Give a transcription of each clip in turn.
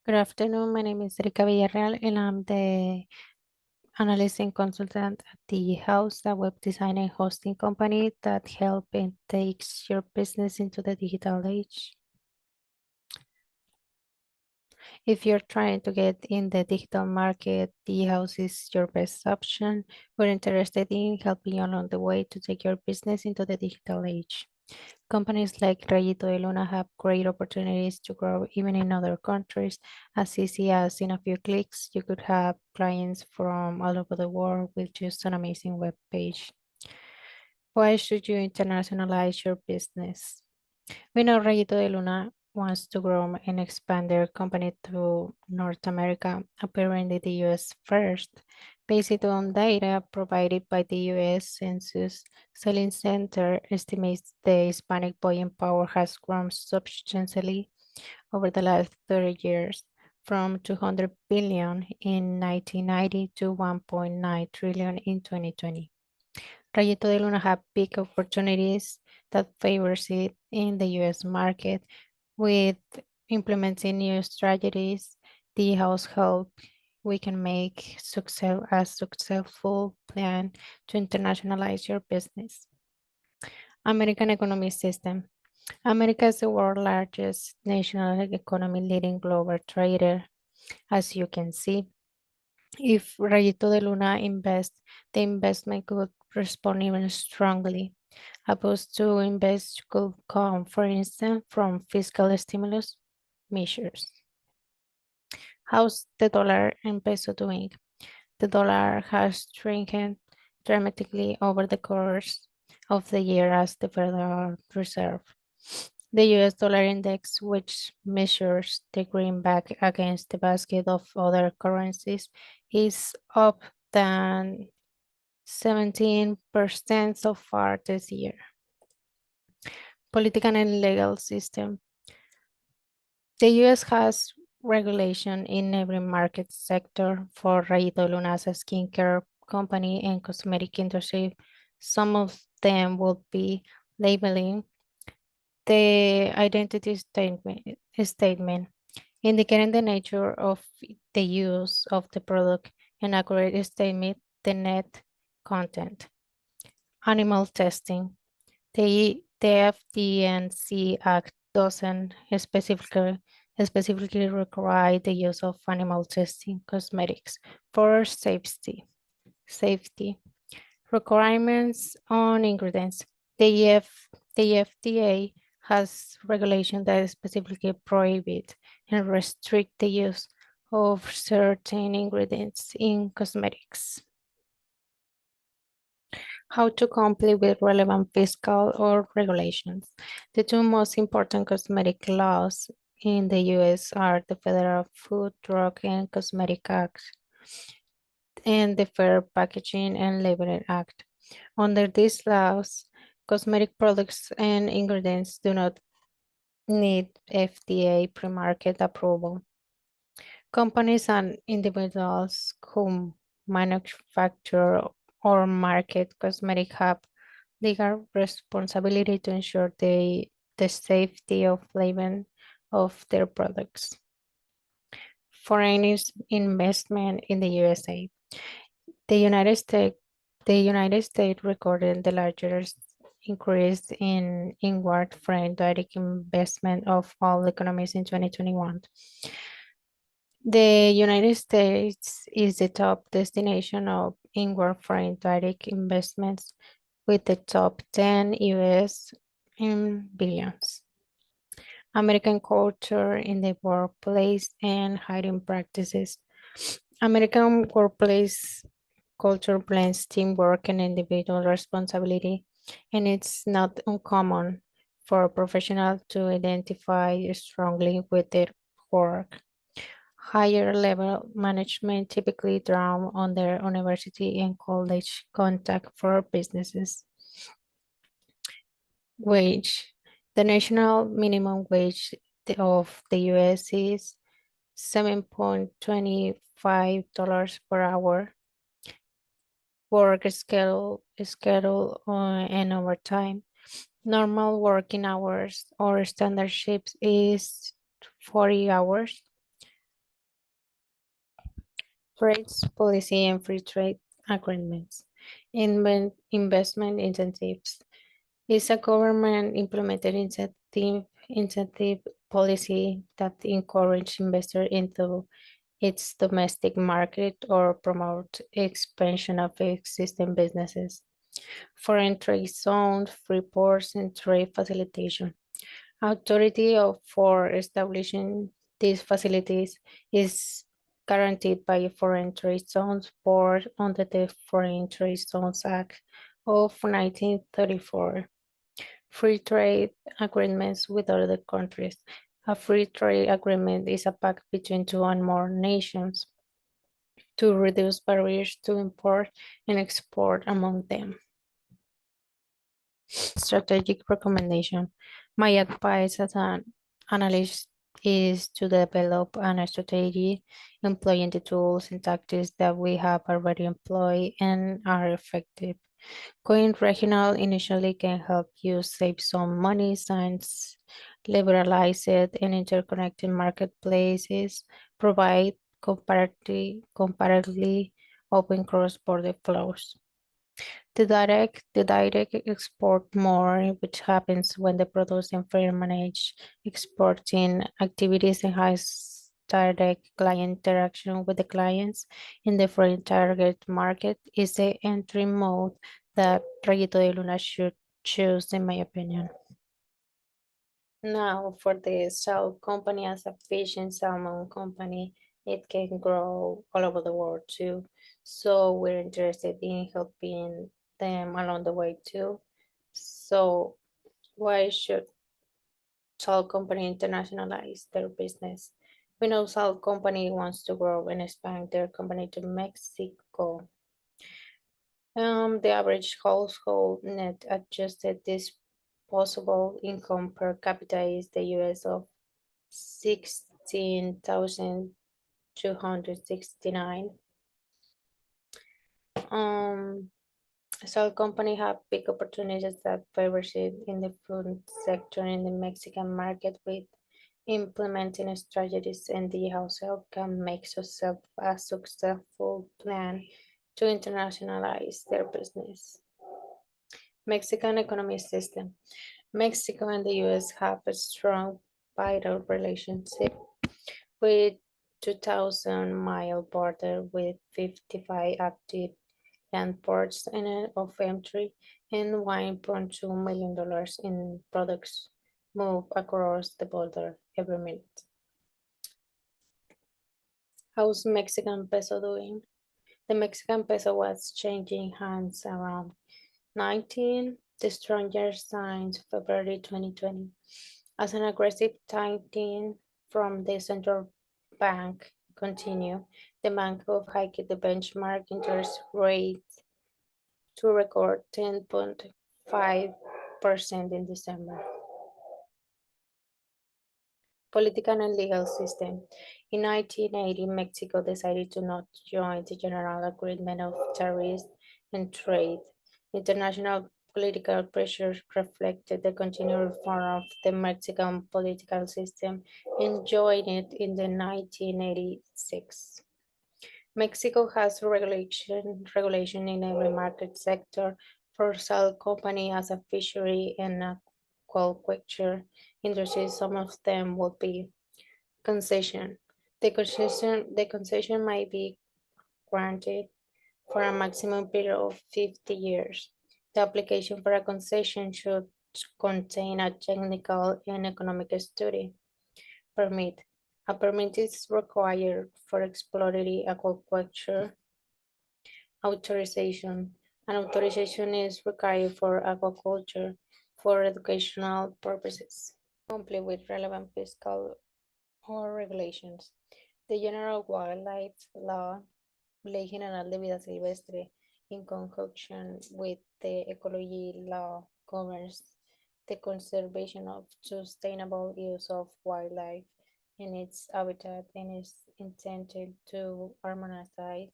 Good afternoon. My name is Erika Villarreal, and I'm the analyst and consultant at the House, a web design and hosting company that help and takes your business into the digital age. If you're trying to get in the digital market, the House is your best option. We're interested in helping you along the way to take your business into the digital age. Companies like Rayito de Luna have great opportunities to grow even in other countries. As easy as in a few clicks, you could have clients from all over the world with just an amazing web page. Why should you internationalize your business? We know Rayito de Luna wants to grow and expand their company to North America, apparently the US first. Based on data provided by the US Census Selling Center, estimates the Hispanic buying power has grown substantially over the last 30 years, from 200 billion in 1990 to 1.9 trillion in 2020. Rayito de Luna have big opportunities that favors it in the US market with implementing new strategies. The house help we can make a successful plan to internationalize your business. American economic system. America is the world's largest national economy leading global trader, as you can see. If Rayito de Luna invests, the investment could respond even strongly. Opposed to invest could come, for instance, from fiscal stimulus measures. How's the dollar and peso doing? The dollar has strengthened dramatically over the course of the year as the Federal Reserve. The US dollar index, which measures the greenback against the basket of other currencies, is up than 17% so far this year. Political and legal system. The US has regulation in every market sector for Rayito Luna as a skincare company and cosmetic industry. Some of them will be labeling the identity statement indicating the nature of the use of the product and accurate statement the net content. Animal testing. The FDNC Act doesn't specifically require the use of animal testing cosmetics for safety. Requirements on ingredients. The FDA has regulation that specifically prohibit and restrict the use of certain ingredients in cosmetics. How to comply with relevant fiscal or regulations. The two most important cosmetic laws in the US are the Federal Food, Drug, and Cosmetic Act and the Fair Packaging and Labeling Act. Under these laws, cosmetic products and ingredients do not need FDA pre-market approval. Companies and individuals who manufacture or market cosmetic have legal responsibility to ensure the safety of labeling of their products. Foreign investment in the USA. The United States, the United States recorded the largest increase in inward foreign direct investment of all economies in 2021. The United States is the top destination of inward foreign direct investments with the top 10 US in billions. American culture in the workplace and hiring practices. American workplace culture blends teamwork and individual responsibility, and it's not uncommon for a professional to identify strongly with their work. Higher level management typically draw on their university and college contact for businesses. Wage. The national minimum wage of the US is $7.25 per hour. Work schedule and overtime. Normal working hours or standard shifts is 40 hours. Trades policy and free trade agreements. Investment incentives is a government implemented incentive policy that encourage investors into its domestic market or promote expansion of existing businesses. Foreign trade zones, free ports, and trade facilitation. Authority for establishing these facilities is guaranteed by a Foreign Trade Zones Board under the Foreign Trade Zones Act of 1934. Free trade agreements with other countries. A free trade agreement is a pact between two and more nations to reduce barriers to import and export among them. Strategic recommendation. My advice as an analyst is to develop a strategy employing the tools and tactics that we have already employed and are effective. Going regional initially can help you save some money since liberalized and interconnected marketplaces provide comparatively open cross-border flows. The direct export more, which happens when the producing firm manage exporting activities and has direct client interaction with the clients in the foreign target market, is the entry mode that Rayito de Luna should choose, in my opinion. Now, for the salt company as a fish and salmon company, it can grow all over the world too. So we're interested in helping them along the way too. So why should salt company internationalize their business? We know salt company wants to grow and expand their company to Mexico. The average household net adjusted disposable income per capita is the US of 16,269. Salt company have big opportunities that favors it in the food sector in the Mexican market with implementing strategies and the household can make a successful plan to internationalize their business. Mexican economic system. Mexico and the US have a strong vital relationship with 2,000-mile border with 55 active land ports of entry and $1.2 million in products move across the border every minute. How's Mexican peso doing? The Mexican peso was changing hands around 19, the strongest since February 2020, as an aggressive tightening from the central bank continue. The bank of hiked the benchmark interest rate to record 10.5% in December. Political and legal system. In 1980, Mexico decided to not join the General Agreement of Tariffs and Trade. International political pressures reflected the continued reform of the Mexican political system and joined it in the 1986. Mexico has regulation in every market sector for salt company as a fishery and aquaculture industry. Some of them will be concession. The concession might be granted for a maximum period of 50 years. The application for a concession should contain a technical and economic study. Permit. A permit is required for exploratory aquaculture. Authorization. An authorization is required for aquaculture for educational purposes. Comply with relevant fiscal or regulations. The General Wildlife Law, Ley General de Vida Silvestre, in conjunction with the Ecology Law, governs the conservation of sustainable use of wildlife in its habitat and is intended to harmonize the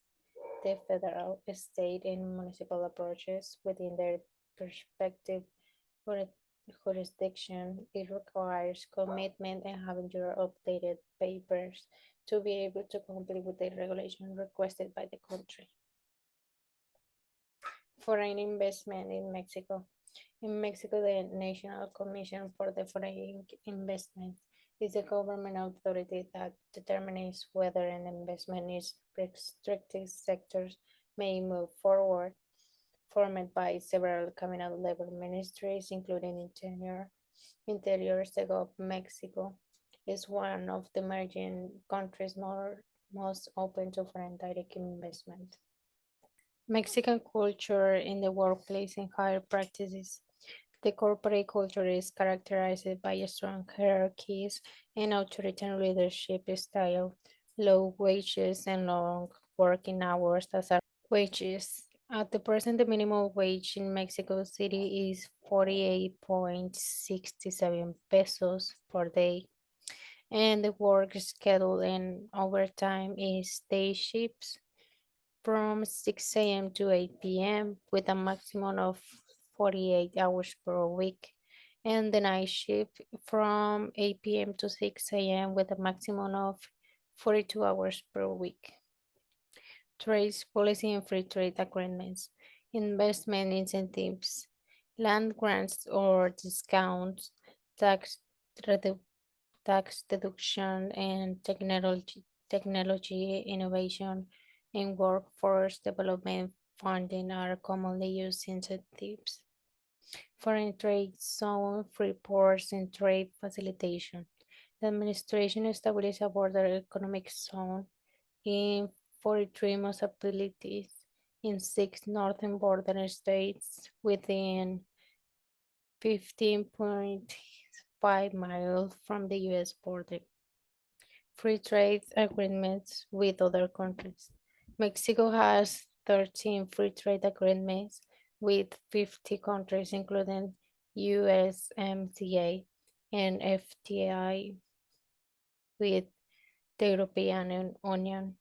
federal, state, and municipal approaches within their respective jurisdiction. It requires commitment and having your updated papers to be able to comply with the regulation requested by the country. Foreign investment in Mexico. In Mexico, the National Commission for the Foreign Investment is the government authority that determines whether an investment in restricted sectors may move forward, formed by several cabinet level ministries, including Interior. The Gulf of Mexico is one of the emerging countries most open to foreign direct investment. Mexican culture in the workplace and higher practices. The corporate culture is characterized by strong hierarchies and authoritarian leadership style, low wages, and long working hours as are wages. At the present, the minimum wage in Mexico City is 48.67 pesos per day, and the work schedule and overtime is day shifts from 6 a.m. to 8 p.m. with a maximum of 48 hours per week, and the night shift from 8 p.m. to 6 a.m. with a maximum of 42 hours per week. Trade policy and free trade agreements, investment incentives, land grants or discounts, tax, redu- tax deduction, and technology innovation and workforce development funding are commonly used incentives. Foreign trade zone, free ports, and trade facilitation. The administration established a border economic zone in 43 municipalities in 6 northern border states within 15.5 miles from the US border. Free trade agreements with other countries. Mexico has 13 free trade agreements with 50 countries, including USMCA and FTA with the European Union.